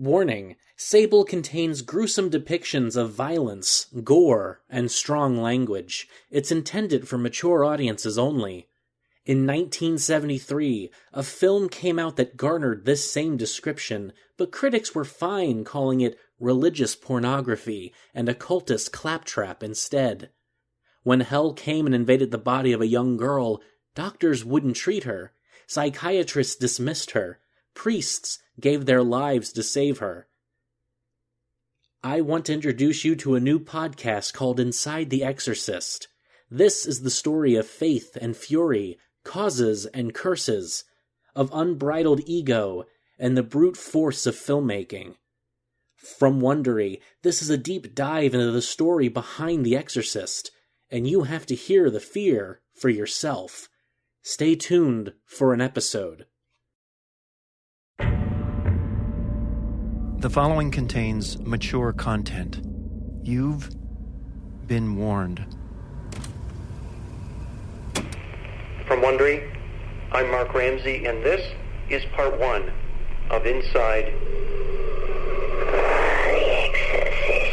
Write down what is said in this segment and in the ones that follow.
Warning: Sable contains gruesome depictions of violence, gore, and strong language. It's intended for mature audiences only. In 1973, a film came out that garnered this same description, but critics were fine calling it religious pornography and occultist claptrap instead. When hell came and invaded the body of a young girl, doctors wouldn't treat her, psychiatrists dismissed her, priests gave their lives to save her. I want to introduce you to a new podcast called Inside the Exorcist. This is the story of faith and fury, causes and curses, of unbridled ego and the brute force of filmmaking. From Wondery, this is a deep dive into the story behind The Exorcist, and you have to hear the fear for yourself. Stay tuned for an episode. The following contains mature content. You've been warned. From Wondery, I'm Mark Ramsey, and this is part 1 of Inside the Exorcist.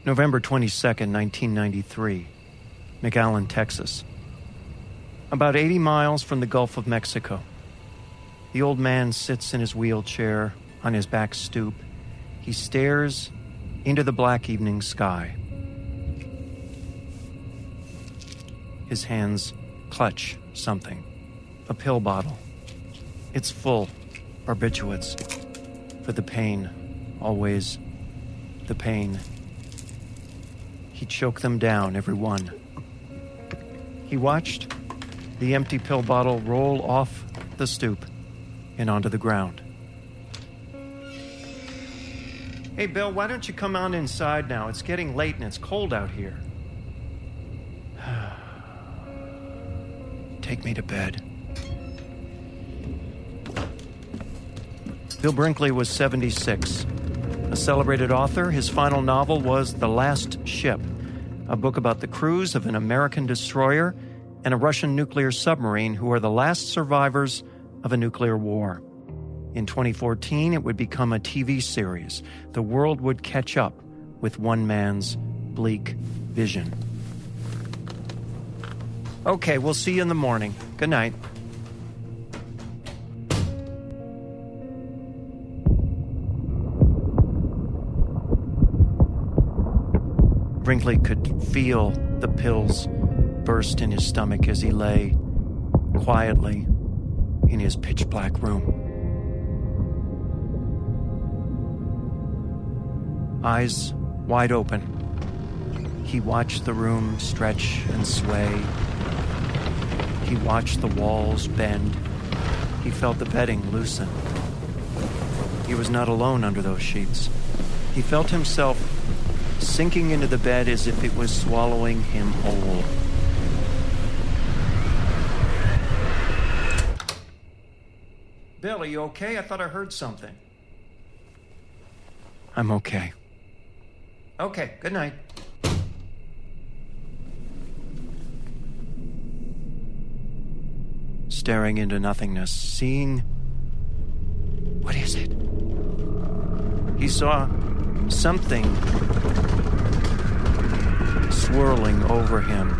November 22nd, 1993, McAllen, Texas. About 80 miles from the Gulf of Mexico. The old man sits in his wheelchair on his back stoop. He stares into the black evening sky. His hands clutch something. A pill bottle. It's full. Barbiturates. For the pain. Always the pain. He'd choke them down, every one. He watched the empty pill bottle roll off the stoop and onto the ground. Hey, Bill, why don't you come on inside now? It's getting late and it's cold out here. Take me to bed. Bill Brinkley was 76. A celebrated author, his final novel was The Last Ship, a book about the crews of an American destroyer and a Russian nuclear submarine who are the last survivors of a nuclear war. In 2014, it would become a TV series. The world would catch up with one man's bleak vision. Okay, we'll see you in the morning. Good night. Brinkley could feel the pills burst in his stomach as he lay quietly in his pitch-black room. Eyes wide open, he watched the room stretch and sway. He watched the walls bend. He felt the bedding loosen. He was not alone under those sheets. He felt himself sinking into the bed as if it was swallowing him whole. Bill, are you okay? I thought I heard something. I'm okay. Okay, good night. Staring into nothingness, seeing... What is it? He saw something swirling over him,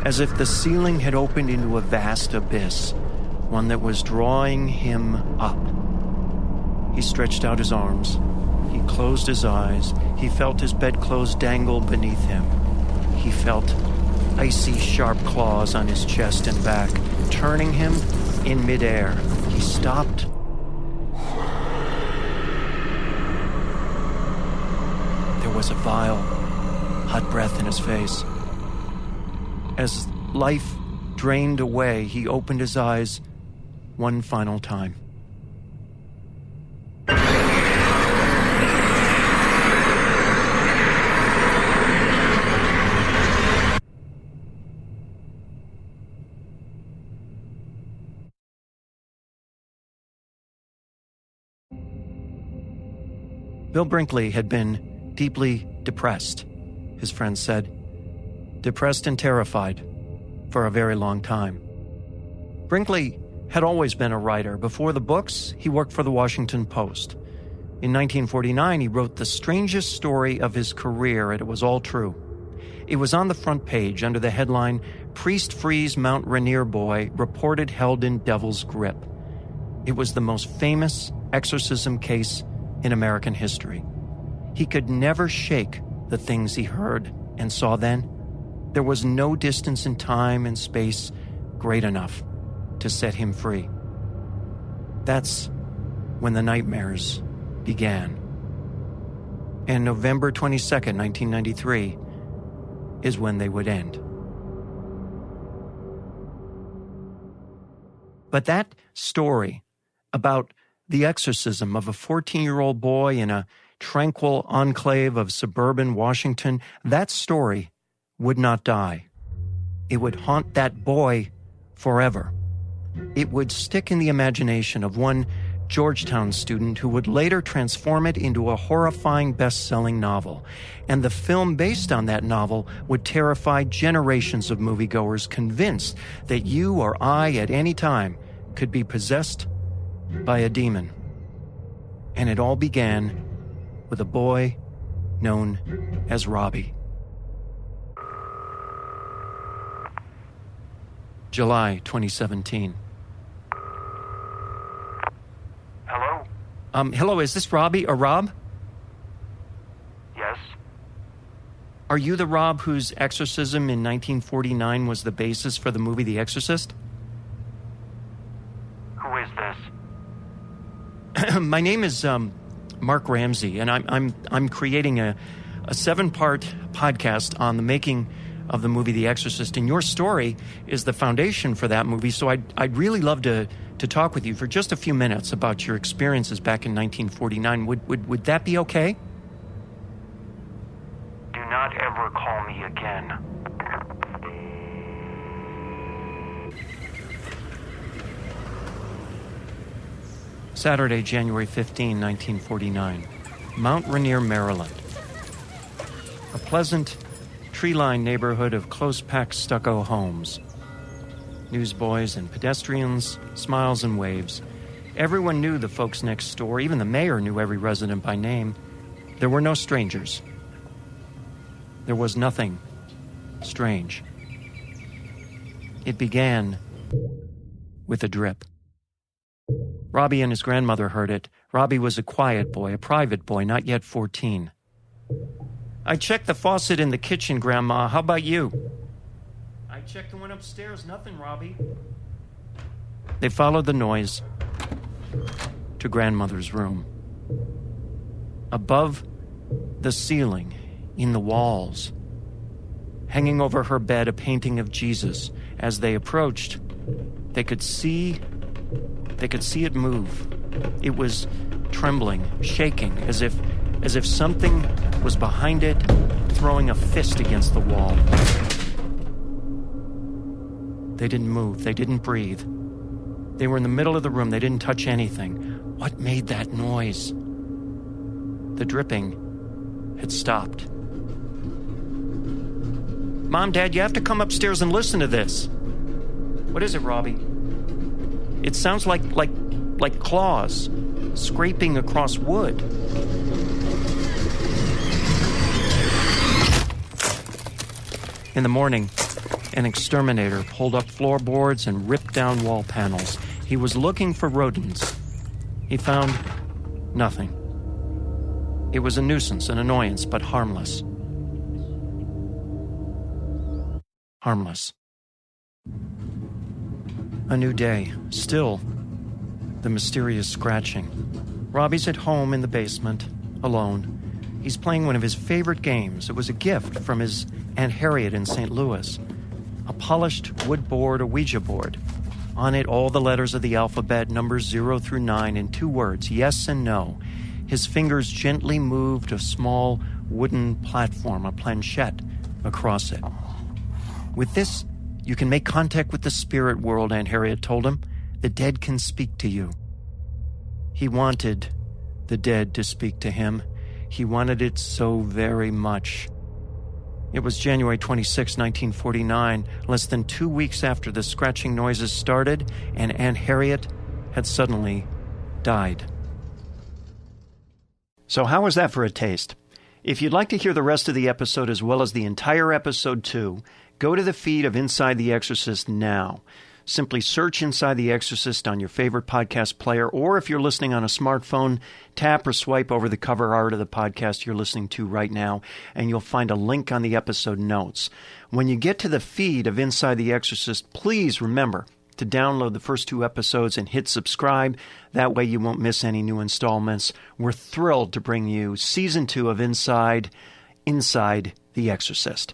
as if the ceiling had opened into a vast abyss, one that was drawing him up. He stretched out his arms. He closed his eyes. He felt his bedclothes dangle beneath him. He felt icy, sharp claws on his chest and back, turning him in midair. He stopped. There was a vile, hot breath in his face. As life drained away, he opened his eyes one final time. Bill Brinkley had been deeply depressed, his friends said. Depressed and terrified for a very long time. Brinkley had always been a writer. Before the books, he worked for the Washington Post. In 1949, he wrote the strangest story of his career, and it was all true. It was on the front page under the headline, "Priest Frees Mount Rainier Boy Reported Held in Devil's Grip." It was the most famous exorcism case in American history. He could never shake the things he heard and saw then. There was no distance in time and space great enough to set him free. That's when the nightmares began. And November 22nd, 1993, is when they would end. But that story about the exorcism of a 14-year-old boy in a tranquil enclave of suburban Washington, that story would not die. It would haunt that boy forever. It would stick in the imagination of one Georgetown student who would later transform it into a horrifying best-selling novel. And the film based on that novel would terrify generations of moviegoers convinced that you or I at any time could be possessed by a demon. And it all began with a boy known as Robbie. July 2017. Hello? Hello, is this Robbie or Rob? Yes? Are you the Rob whose exorcism in 1949 was the basis for the movie The Exorcist? Who is this? My name is Mark Ramsey, and I'm creating a 7-part podcast on the making of the movie The Exorcist, and your story is the foundation for that movie. So I'd really love to talk with you for just a few minutes about your experiences back in 1949. Would that be okay? Do not ever call me again. Saturday, January 15, 1949. Mount Rainier, Maryland. A pleasant, tree-lined neighborhood of close-packed stucco homes. Newsboys and pedestrians, smiles and waves. Everyone knew the folks next door. Even the mayor knew every resident by name. There were no strangers. There was nothing strange. It began with a drip. Robbie and his grandmother heard it. Robbie was a quiet boy, a private boy, not yet 14. "I checked the faucet in the kitchen, Grandma. How about you?" "I checked the one upstairs. Nothing, Robbie." They followed the noise to Grandmother's room. Above the ceiling, in the walls, hanging over her bed, a painting of Jesus. As they approached, they could see it move. It was trembling, shaking, as if something was behind it, throwing a fist against the wall. They didn't move. They didn't breathe. They were in the middle of the room. They didn't touch anything. What made that noise? The dripping had stopped. "Mom, Dad, you have to come upstairs and listen to this." "What is it, Robbie?" "It sounds like claws scraping across wood." In the morning, an exterminator pulled up floorboards and ripped down wall panels. He was looking for rodents. He found nothing. It was a nuisance, an annoyance, but harmless. Harmless. A new day. Still, the mysterious scratching. Robbie's at home in the basement, alone. He's playing one of his favorite games. It was a gift from his Aunt Harriet in St. Louis. A polished wood board, a Ouija board. On it, all the letters of the alphabet, numbers 0 through 9, and 2 words, yes and no. His fingers gently moved a small wooden platform, a planchette, across it. "With this, you can make contact with the spirit world," Aunt Harriet told him. "The dead can speak to you." He wanted the dead to speak to him. He wanted it so very much. It was January 26, 1949, less than 2 weeks after the scratching noises started, and Aunt Harriet had suddenly died. So how was that for a taste? If you'd like to hear the rest of the episode as well as the entire episode 2, go to the feed of Inside the Exorcist now. Simply search Inside the Exorcist on your favorite podcast player, or if you're listening on a smartphone, tap or swipe over the cover art of the podcast you're listening to right now, and you'll find a link on the episode notes. When you get to the feed of Inside the Exorcist, please remember to download the first 2 episodes and hit subscribe. That way you won't miss any new installments. We're thrilled to bring you Season 2 of Inside the Exorcist.